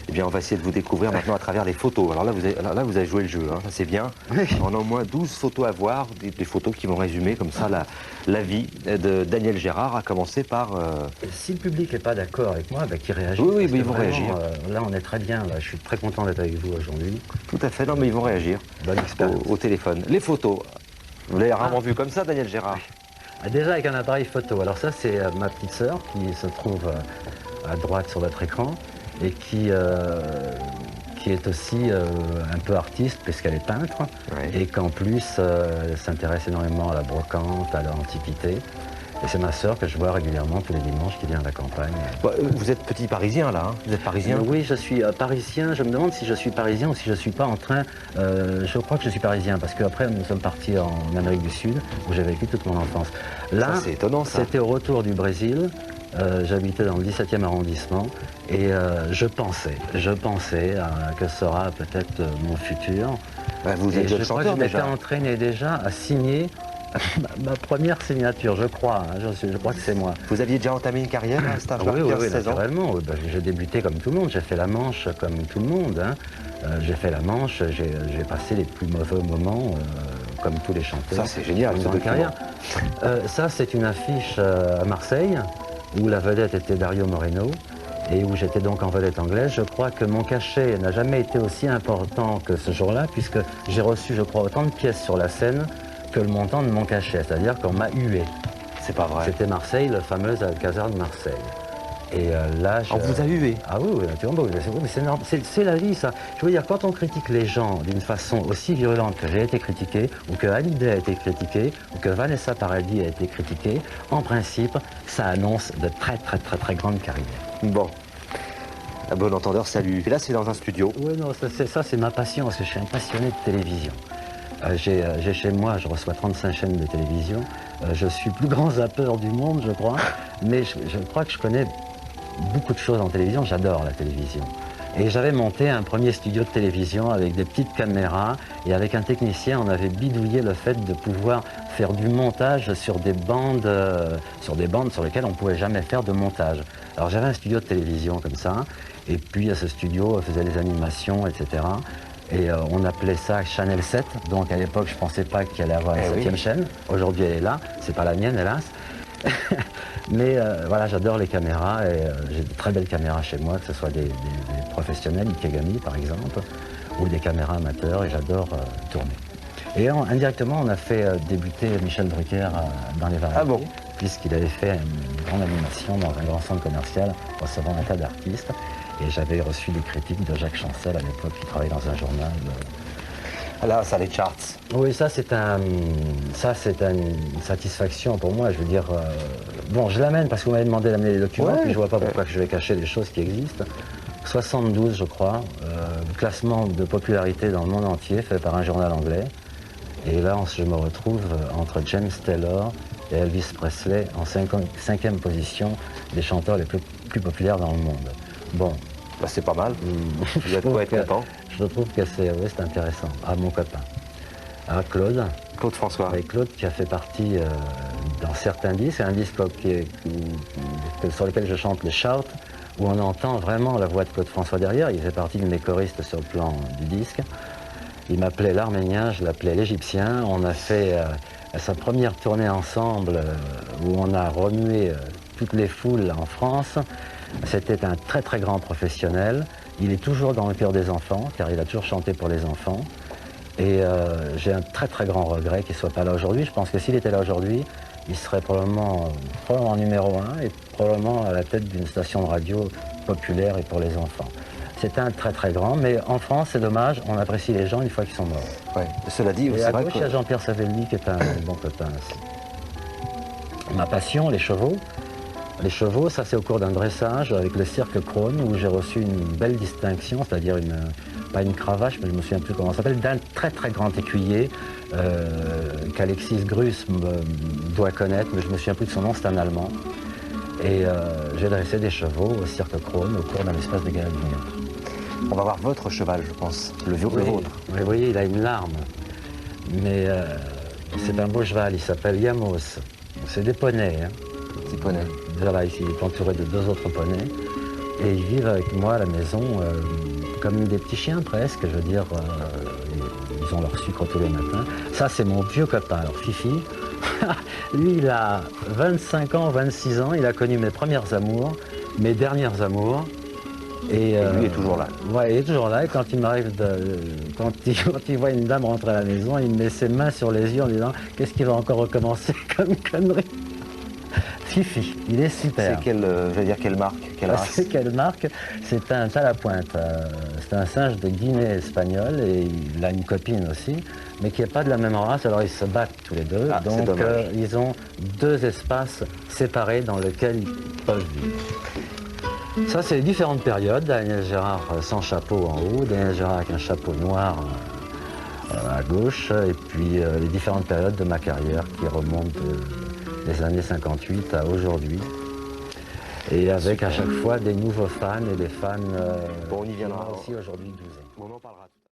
Eh bien, on va essayer de vous découvrir maintenant à travers les photos. Alors là, vous avez joué le jeu, hein, ça c'est bien. Oui. On a au moins 12 photos à voir, des photos qui vont résumer comme ça la vie de Daniel Gérard, à commencer par... Si le public n'est pas d'accord avec moi, bah, qu'il réagisse. Oui, oui, parce mais que ils vont vraiment, réagir. Là, on est très bien. Là. Je suis très content d'être avec vous aujourd'hui. Tout à fait, non mais ils vont réagir Bonne expérience. au téléphone. Les photos, vous l'avez rarement vu comme ça, Daniel Gérard. Déjà avec un appareil photo. Alors ça, c'est ma petite sœur qui se trouve à droite sur votre écran et qui est aussi un peu artiste puisqu'elle est peintre Ouais. et qu'en plus elle s'intéresse énormément à la brocante, à l'antiquité. Et c'est ma sœur que je vois régulièrement tous les dimanches qui vient à la campagne. Bah, vous êtes petit parisien là, hein, vous êtes parisien. Oui, je suis parisien. Je me demande si je suis parisien ou si je ne suis pas en train... je crois que je suis parisien parce qu'après nous sommes partis en Amérique du Sud où j'ai vécu toute mon enfance. Là, Ça, c'est étonnant ça. c'était au retour du Brésil. J'habitais dans le 17e arrondissement et je pensais que sera peut-être mon futur. Bah, vous Et êtes je jeune crois que chanteur je m'étais déjà. entraîné déjà à signer ma première signature, je crois. Hein, je crois que c'est moi. Vous aviez déjà entamé une carrière à cet âge-là, Oui, oui, 15-16 ans. naturellement. Oui, ben, j'ai débuté comme tout le monde. J'ai fait la Manche comme tout le monde. Hein. J'ai fait la Manche. J'ai passé les plus mauvais moments comme tous les chanteurs. Ça, c'est génial, dans ce ma document. carrière. Ça, c'est une affiche à Marseille où la vedette était Dario Moreno et où j'étais donc en vedette anglaise. Je crois que mon cachet n'a jamais été aussi important que ce jour-là puisque j'ai reçu, je crois, autant de pièces sur la scène que le montant de mon cachet. C'est-à-dire qu'on m'a hué. C'est pas vrai. C'était Marseille, le fameux Alcazar de Marseille. Et là, On vous a hué. Ah oui, oui, naturellement, mais c'est normal. C'est la vie, ça. Je veux dire, quand on critique les gens d'une façon aussi virulente que j'ai été critiqué, ou que Hallyday a été critiqué, ou que Vanessa Paradis a été critiquée, en principe, ça annonce de très grandes carrières. Bon. Un bon entendeur, salut. Et là, c'est dans un studio. Oui, non, ça c'est ma passion, parce que je suis un passionné de télévision. J'ai chez moi, je reçois 35 chaînes de télévision. Je suis le plus grand zappeur du monde, je crois. Mais je crois que je connais beaucoup de choses en télévision. J'adore la télévision. Et j'avais monté un premier studio de télévision avec des petites caméras. Et avec un technicien, on avait bidouillé le fait de pouvoir faire du montage sur des bandes sur lesquelles on ne pouvait jamais faire de montage. Alors j'avais un studio de télévision comme ça. Et puis à ce studio, on faisait les animations, etc. Et on appelait ça Channel 7. Donc à l'époque, je ne pensais pas qu'il allait avoir une Eh 7e oui. chaîne. Aujourd'hui, elle est là. C'est pas la mienne, hélas. Mais voilà, j'adore les caméras et j'ai de très belles caméras chez moi, que ce soit des professionnels, Ikegami par exemple, ou des caméras amateurs, et j'adore tourner. Et indirectement, on a fait débuter Michel Drucker dans les variétés, Ah bon? puisqu'il avait fait une grande animation dans un grand centre commercial recevant un tas d'artistes. Et j'avais reçu des critiques de Jacques Chancel à l'époque, qui travaillait dans un journal. Ah là, ça, les charts. Oui, ça c'est une satisfaction pour moi. Je veux dire, bon, je l'amène parce que vous m'avez demandé d'amener les documents, Ouais. puis je vois pas pourquoi que je vais cacher des choses qui existent. 72, je crois, classement de popularité dans le monde entier, fait par un journal anglais. Et là, je me retrouve entre James Taylor et Elvis Presley en 5e position des chanteurs les plus populaires dans le monde. Bon, Bah, c'est pas mal. Vous êtes trouve quoi être que- content. je trouve que c'est intéressant. À mon copain, à Claude. Claude François. Avec Claude qui a fait partie dans certains disques, un disque sur lequel je chante le shout, où on entend vraiment la voix de Claude François derrière. Il fait partie de mes choristes sur le plan du disque. Il m'appelait l'Arménien, je l'appelais l'Égyptien. On a fait sa première tournée ensemble où on a remué toutes les foules en France. C'était un très grand professionnel. Il est toujours dans le cœur des enfants, car il a toujours chanté pour les enfants. Et j'ai un très grand regret qu'il ne soit pas là aujourd'hui. Je pense que s'il était là aujourd'hui, il serait probablement numéro 1 et probablement à la tête d'une station de radio populaire et pour les enfants. C'est un très grand, mais en France, c'est dommage, on apprécie les gens une fois qu'ils sont morts. Ouais. Cela dit, Et c'est à vrai gauche, que... il y a Jean-Pierre Savelli qui est un bon copain aussi. Ma passion, les chevaux. Les chevaux, ça c'est au cours d'un dressage avec le cirque Krone où j'ai reçu une belle distinction, c'est-à-dire pas une cravache, mais je me souviens plus comment ça s'appelle, d'un très grand écuyer qu'Alexis Grus doit connaître, mais je me souviens plus de son nom, c'est un Allemand. Et j'ai dressé des chevaux au cirque Krone au cours d'un espace de Gare Avignon. On va voir votre cheval, je pense. Le vôtre. Oui, vous voyez, il a une larme. Mais c'est un beau cheval, il s'appelle Yamos. C'est des poneys. Hein. Petit poney. Voilà, ici, il est entouré de 2 autres poneys. Et ils vivent avec moi à la maison comme des petits chiens presque, je veux dire, ils ont leur sucre tous les matins. Ça c'est mon vieux copain, alors Fifi, lui il a 25 ans, 26 ans, il a connu mes premières amours, mes dernières amours. Et lui est toujours là. Ouais, il est toujours là. Et quand il m'arrive quand il voit une dame rentrer à la maison, il me met ses mains sur les yeux en disant qu'est-ce qu'il va encore recommencer comme connerie. Fifi, il est super. C'est quelle marque, quelle race? C'est quelle marque? C'est un talapointe. C'est un singe de Guinée espagnole et il a une copine aussi, mais qui n'est pas de la même race. Alors ils se battent tous les deux. Ah, donc ils ont deux espaces séparés dans lesquels ils peuvent vivre. Ça, c'est les différentes périodes. Daniel Gérard sans chapeau en haut, Daniel Gérard avec un chapeau noir à gauche, et puis les différentes périodes de ma carrière qui remontent des années 58 à aujourd'hui. Et avec à chaque fois des nouveaux fans et des fans bon, on y viendra aussi aujourd'hui 12 ans. On en parlera tout à l'heure.